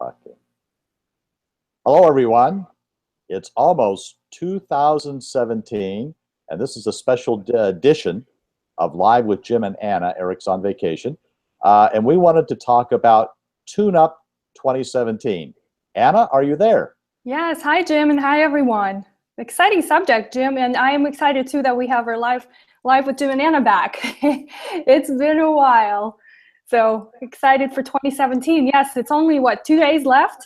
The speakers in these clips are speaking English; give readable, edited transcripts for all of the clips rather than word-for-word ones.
talking. Hello, everyone. It's almost 2017, and this is a special edition of Live with Jim and Anna. Eric's on vacation, and we wanted to talk about Tune Up 2017. Anna, are you there? Yes. Hi, Jim, and hi, everyone. Exciting subject, Jim, and I am excited too that we have our live with Jim and Anna back. It's been a while, so excited for 2017. Yes, it's only what, 2 days left?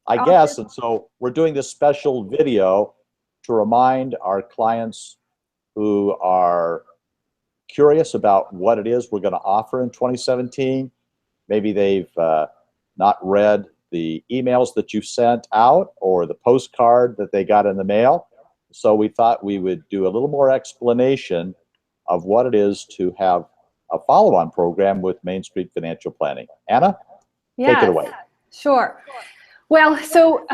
I guess, and so we're doing this special video to remind our clients who are curious about what it is we're going to offer in 2017. Maybe they've not read the emails that you sent out or the postcard that they got in the mail. So we thought we would do a little more explanation of what it is to have a follow-on program with MainStreet Financial Planning. Anna, take it away. Sure. Well, so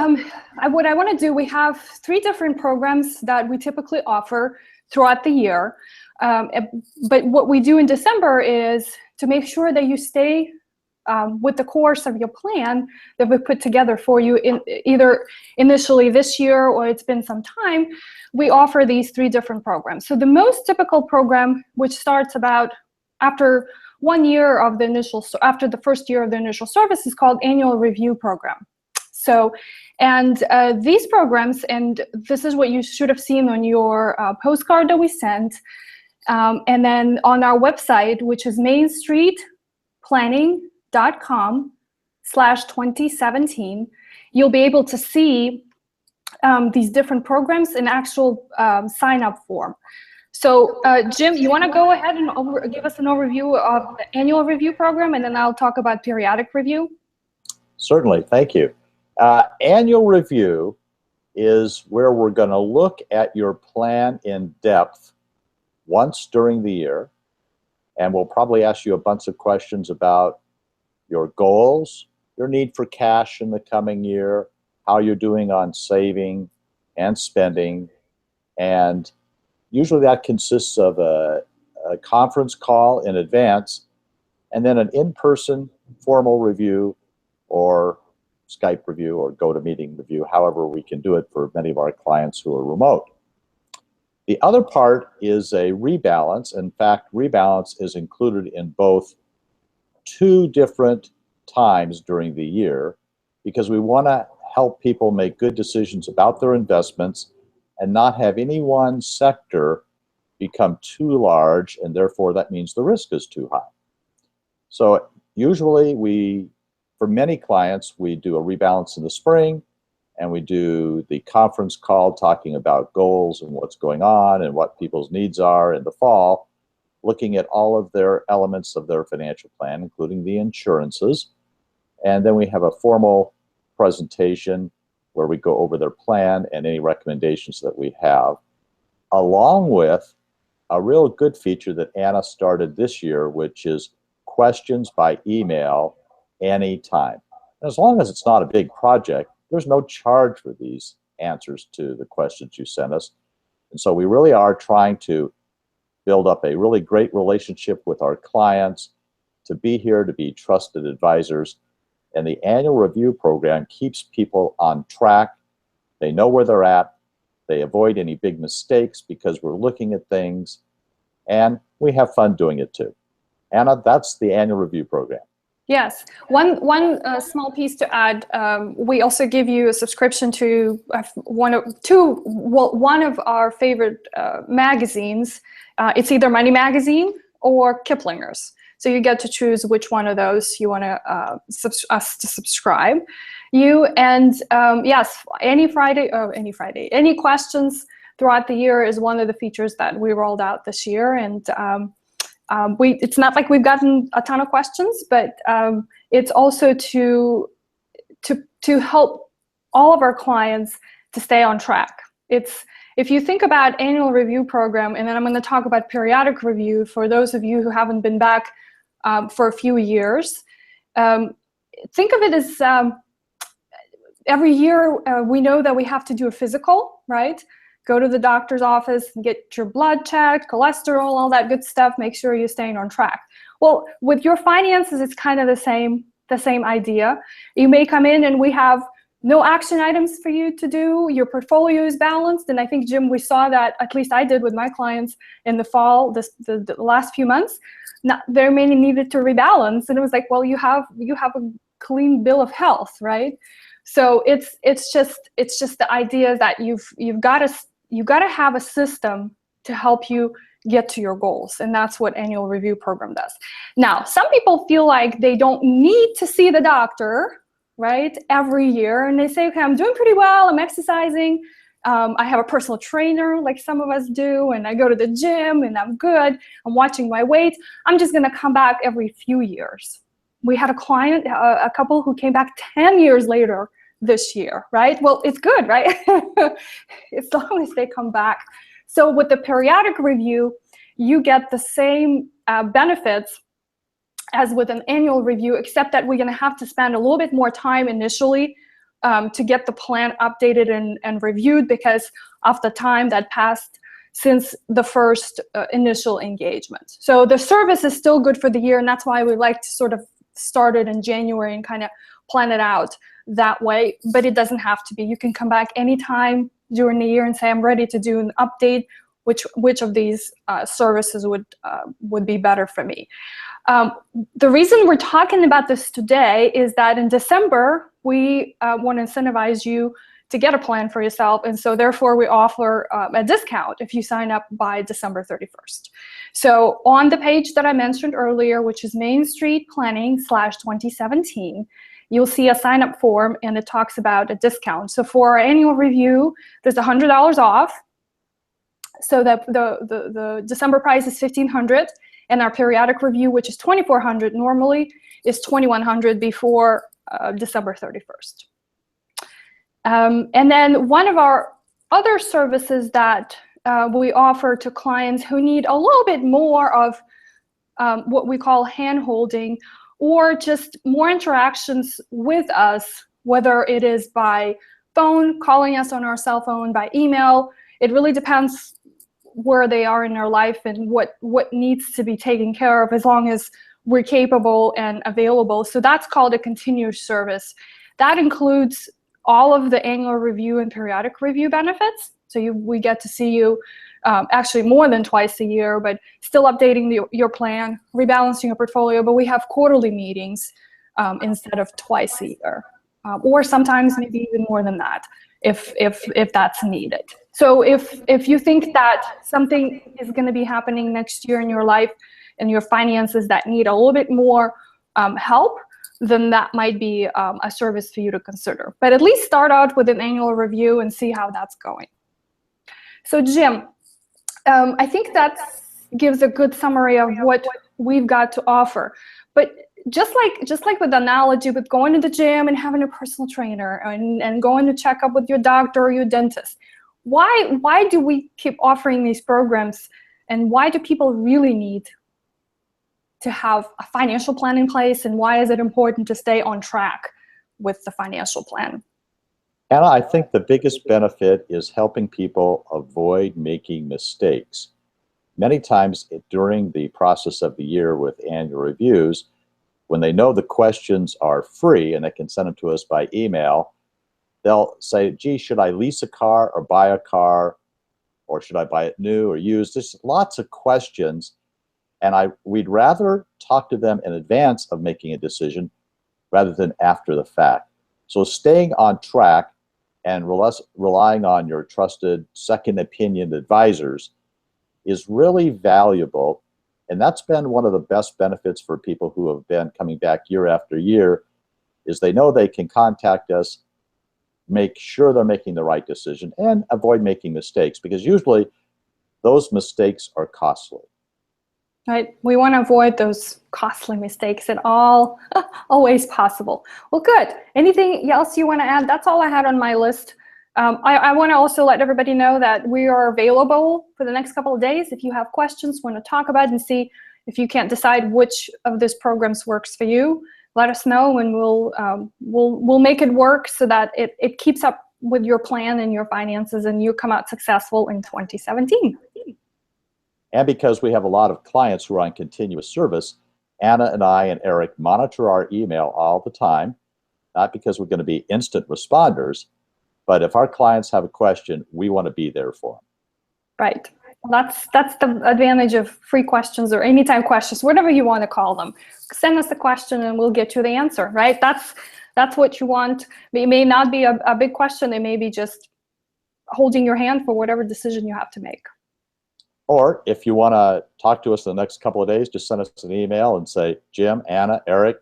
what I want to do, we have 3 different programs that we typically offer throughout the year. But what we do in December is to make sure that you stay with the course of your plan that we put together for you in either initially this year or it's been some time. We offer these 3 different programs. So the most typical program, which starts about after 1 year of the initial, after the first year of the initial service, is called Annual Review Program. So, and these programs, and this is what you should have seen on your postcard that we sent, and then on our website, which is mainstreetplanning.com/2017, you'll be able to see these different programs in actual sign-up form. So, Jim, you want to go ahead and give us an overview of the Annual Review Program, and then I'll talk about periodic review? Certainly, thank you. Annual review is where we're going to look at your plan in depth once during the year, and we'll probably ask you a bunch of questions about your goals, your need for cash in the coming year, how you're doing on saving and spending, and usually that consists of a conference call in advance and then an in-person formal review or Skype review or GoToMeeting review, however we can do it for many of our clients who are remote. The other part is a rebalance. In fact, rebalance is included in both 2 different times during the year because we want to help people make good decisions about their investments and not have any one sector become too large, and therefore that means the risk is too high. So usually for many clients, we do a rebalance in the spring, and we do the conference call talking about goals and what's going on and what people's needs are in the fall, looking at all of their elements of their financial plan, including the insurances. And then we have a formal presentation where we go over their plan and any recommendations that we have, along with a real good feature that Anna started this year, which is questions by email anytime. As long as it's not a big project, there's no charge for these answers to the questions you send us. And so we really are trying to build up a really great relationship with our clients, to be here, to be trusted advisors. And the Annual Review Program keeps people on track. They know where they're at. They avoid any big mistakes because we're looking at things, and we have fun doing it too. Anna, that's the Annual Review Program. Yes. One small piece to add. We also give you a subscription to one of our favorite magazines. It's either Money Magazine or Kiplinger's. So you get to choose which one of those you want to us to subscribe. Yes, any questions throughout the year is one of the features that we rolled out this year, and it's not like we've gotten a ton of questions, but it's also to help all of our clients to stay on track. If you think about Annual Review Program, and then I'm going to talk about periodic review for those of you who haven't been back for a few years. Think of it as every year we know that we have to do a physical, right? Go to the doctor's office and get your blood checked, cholesterol, all that good stuff. Make sure you're staying on track. Well, with your finances, it's kind of the same the same idea. You may come in and we have no action items for you to do. Your portfolio is balanced. And I think, Jim, we saw that, at least I did with my clients in the fall, the last few months. There many needed to rebalance. And it was like, well, you have a clean bill of health, right? So it's just the idea that you've got to have a system to help you get to your goals. And that's what annual review program does. Now, some people feel like they don't need to see the doctor, right, every year. And they say, okay, I'm doing pretty well. I'm exercising. I have a personal trainer like some of us do. And I go to the gym and I'm good. I'm watching my weight. I'm just going to come back every few years. We had a client, a couple who came back 10 years later this year, right? Well, it's good, right? As long as they come back. So with the periodic review, you get the same benefits as with an annual review, except that we're going to have to spend a little bit more time initially to get the plan updated and reviewed because of the time that passed since the first initial engagement. So the service is still good for the year, and that's why we like to sort of start it in January and kind of plan it out that way, but it doesn't have to be. You can come back anytime during the year and say, I'm ready to do an update, which of these services would be better for me. The reason we're talking about this today is that in December, we want to incentivize you to get a plan for yourself. And so therefore, we offer a discount if you sign up by December 31st. So on the page that I mentioned earlier, which is MainStreet Planning/2017, you'll see a sign-up form, and it talks about a discount. So for our annual review, there's $100 off. So the December price is $1,500. And our periodic review, which is $2,400 normally, is $2,100 before December 31st. And then one of our other services that we offer to clients who need a little bit more of what we call hand-holding or just more interactions with us, whether it is by phone, calling us on our cell phone, by email. It really depends where they are in their life and what needs to be taken care of, as long as we're capable and available. So that's called a continuous service. That includes all of the annual review and periodic review benefits. So we get to see you actually more than twice a year, but still updating your plan, rebalancing your portfolio. But we have quarterly meetings instead of twice a year, or sometimes maybe even more than that, if that's needed. So if you think that something is going to be happening next year in your life and your finances that need a little bit more help, then that might be a service for you to consider. But at least start out with an annual review and see how that's going. So Jim, I think that gives a good summary of what we've got to offer. But just like with the analogy with going to the gym and having a personal trainer and going to check up with your doctor or your dentist, why do we keep offering these programs, and why do people really need to have a financial plan in place, and why is it important to stay on track with the financial plan? Anna, I think the biggest benefit is helping people avoid making mistakes. Many times during the process of the year with annual reviews, when they know the questions are free and they can send them to us by email, they'll say, gee, should I lease a car or buy a car? Or should I buy it new or used? There's lots of questions. And we'd rather talk to them in advance of making a decision rather than after the fact. So staying on track and relying on your trusted second opinion advisors is really valuable. And that's been one of the best benefits for people who have been coming back year after year, is they know they can contact us, make sure they're making the right decision, and avoid making mistakes, because usually those mistakes are costly. Right, we want to avoid those costly mistakes at all always possible. Well, good. Anything else you want to add? That's all I had on my list. I want to also let everybody know that we are available for the next couple of days. If you have questions, want to talk about it and see if you can't decide which of these programs works for you, let us know, and we'll make it work so that it keeps up with your plan and your finances, and you come out successful in 2017. And because we have a lot of clients who are on continuous service, Anna and I and Eric monitor our email all the time, not because we're going to be instant responders, but if our clients have a question, we want to be there for them. Right. That's the advantage of free questions or anytime questions, whatever you want to call them. Send us the question and we'll get you the answer, right? That's what you want. It may not be a big question. It may be just holding your hand for whatever decision you have to make. Or if you want to talk to us in the next couple of days, just send us an email and say, Jim, Anna, Eric,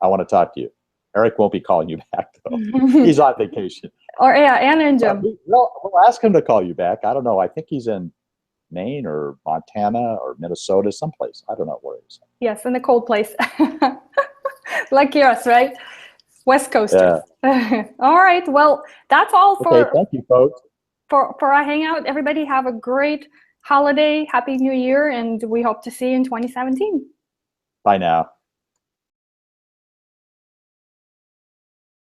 I want to talk to you. Eric won't be calling you back, though. He's on vacation. Or yeah, Anna and Jim. We'll ask him to call you back. I don't know. I think he's in Maine or Montana or Minnesota, someplace. I don't know where he's. Yes, in the cold place. Like yours, right? West Coasters. Yeah. All right. Well, that's all for. Okay, thank you, folks. For our hangout. Everybody have a great holiday. Happy New Year, and we hope to see you in 2017. Bye now.